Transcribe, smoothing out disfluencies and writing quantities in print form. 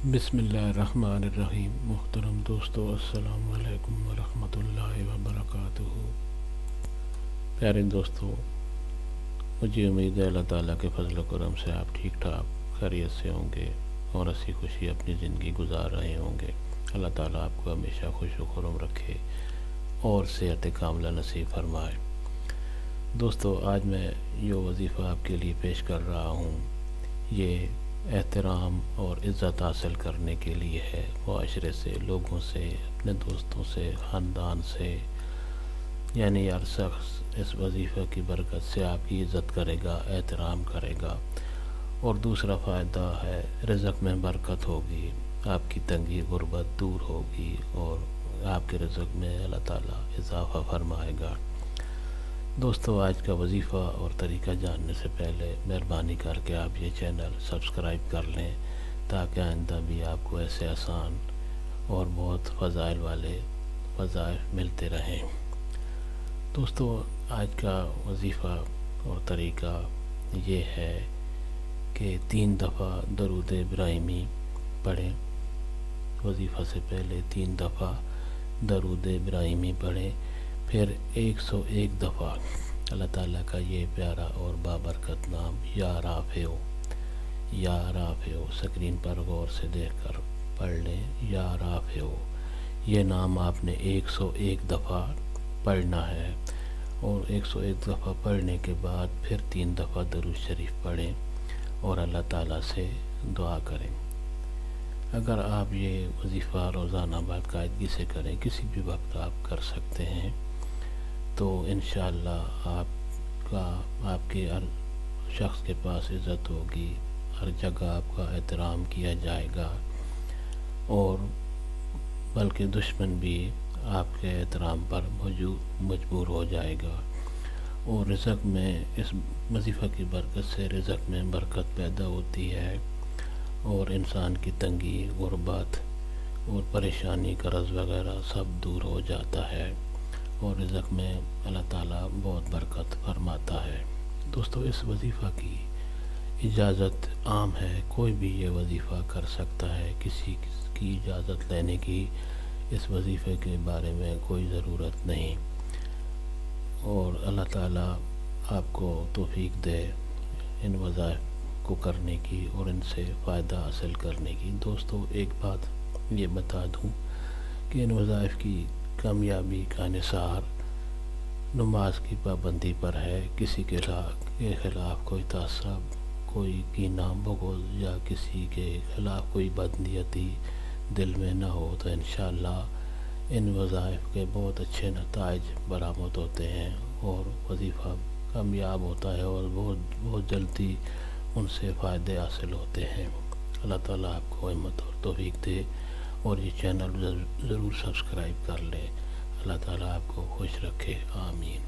بسم اللہ الرحمن الرحیم۔ محترم دوستو، السلام علیکم ورحمۃ اللہ وبرکاتہ۔ پیارے دوستو، مجھے امید ہے اللہ تعالیٰ کے فضل و کرم سے آپ ٹھیک ٹھاک خیریت سے ہوں گے اور ہنسی خوشی اپنی زندگی گزار رہے ہوں گے۔ اللہ تعالیٰ آپ کو ہمیشہ خوش و خرم رکھے اور صحت کاملہ نصیب فرمائے۔ دوستو، آج میں یہ وظیفہ آپ کے لیے پیش کر رہا ہوں، یہ احترام اور عزت حاصل کرنے کے لیے ہے، معاشرے سے، لوگوں سے، اپنے دوستوں سے، خاندان سے۔ یعنی ہر شخص اس وظیفہ کی برکت سے آپ کی عزت کرے گا، احترام کرے گا، اور دوسرا فائدہ ہے رزق میں برکت ہوگی، آپ کی تنگی غربت دور ہوگی اور آپ کے رزق میں اللہ تعالیٰ اضافہ فرمائے گا۔ دوستو، آج کا وظیفہ اور طریقہ جاننے سے پہلے مہربانی کر کے آپ یہ چینل سبسکرائب کر لیں تاکہ آئندہ بھی آپ کو ایسے آسان اور بہت فضائل والے وظائف ملتے رہیں۔ دوستو، آج کا وظیفہ اور طریقہ یہ ہے کہ 3 دفعہ درود ابراہیمی پڑھیں۔ وظیفہ سے پہلے 3 دفعہ درود ابراہیمی پڑھیں، پھر 101 دفعہ اللہ تعالیٰ کا یہ پیارا اور بابرکت نام یا رافعو، یا رافعو، سکرین پر غور سے دیکھ کر پڑھ لیں۔ یا رافعو، یہ نام آپ نے 101 دفعہ پڑھنا ہے، اور 101 دفعہ پڑھنے کے بعد پھر 3 دفعہ درود شریف پڑھیں اور اللہ تعالیٰ سے دعا کریں۔ اگر آپ یہ وظیفہ روزانہ باقاعدگی سے کریں، کسی بھی وقت آپ کر سکتے ہیں، تو انشاءاللہ آپ کے ہر شخص کے پاس عزت ہوگی، ہر جگہ آپ کا احترام کیا جائے گا، اور بلکہ دشمن بھی آپ کے احترام پر مجبور ہو جائے گا، اور رزق میں اس وظیفہ کی برکت سے رزق میں برکت پیدا ہوتی ہے، اور انسان کی تنگی غربت اور پریشانی قرض وغیرہ سب دور ہو جاتا ہے، اور رزق میں اللہ تعالیٰ بہت برکت فرماتا ہے۔ دوستو، اس وظیفہ کی اجازت عام ہے، کوئی بھی یہ وظیفہ کر سکتا ہے، کسی کی اجازت لینے کی اس وظیفے کے بارے میں کوئی ضرورت نہیں، اور اللہ تعالیٰ آپ کو توفیق دے ان وظائف کو کرنے کی اور ان سے فائدہ حاصل کرنے کی۔ دوستو، ایک بات یہ بتا دوں کہ ان وظائف کی کامیابی کا انحصار نماز کی پابندی پر ہے۔ کسی کے خلاف کوئی تعصب، کوئی کینہ بغض یا کسی کے خلاف کوئی بدنیتی دل میں نہ ہو تو انشاءاللہ ان وظائف کے بہت اچھے نتائج برآمد ہوتے ہیں، اور وظیفہ کامیاب ہوتا ہے، اور بہت جلدی ان سے فائدے حاصل ہوتے ہیں۔ اللہ تعالیٰ آپ کو ہمت اور توفیق دے، اور یہ چینل ضرور سبسکرائب کر لیں۔ اللہ تعالیٰ آپ کو خوش رکھے، آمین۔